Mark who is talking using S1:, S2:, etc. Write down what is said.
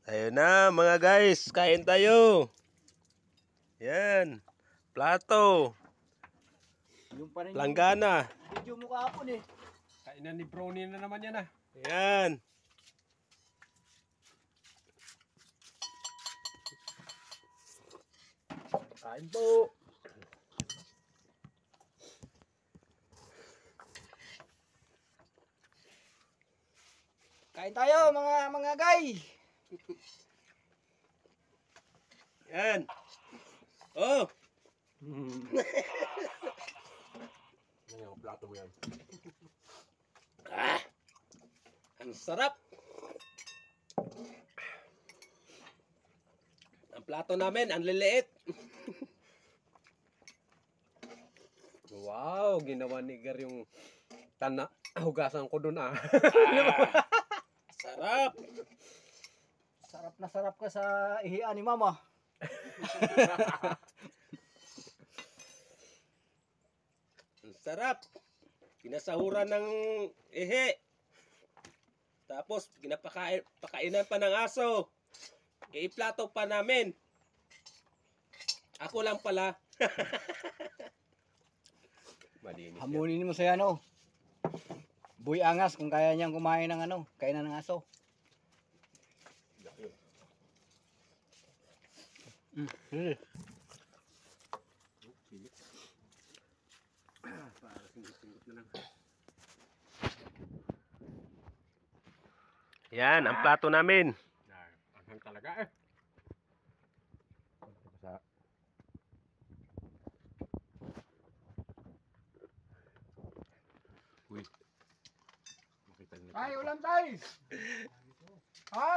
S1: Ayun na mga guys, kain tayo. Yan, plato,
S2: Yung pa rin
S1: langgana.
S2: video mo kahapon eh.
S3: Kainan ni Brownie na naman yan ah.
S1: Yan.
S3: Kain po.
S2: Kain tayo mga guy.
S1: Yan. Oh,
S3: Yan yung plato mo yan.
S1: ang sarap. Ang plato namin, ang liliit.
S3: Wow, ginawa ni Gar yung hugasan ko dun ah.
S1: Sarap.
S2: Sarap na sarap ka sa ihian ni mama.
S1: Ang sarap. Pinasahuran ng ihi. Tapos, pakainan pa ng aso. Iplato pa namin. Ako lang pala.
S3: Malinis yan.
S2: Hamunin mo sa ano. Boy Angas kung kaya niyang kumain ng ano, kainan ng aso.
S3: Para singit-singit na lang.
S1: Yan, ang plato namin.
S3: Anghang talaga eh. Sa Uy. Makita niyo.
S2: Ay, ulam tayo. Ha?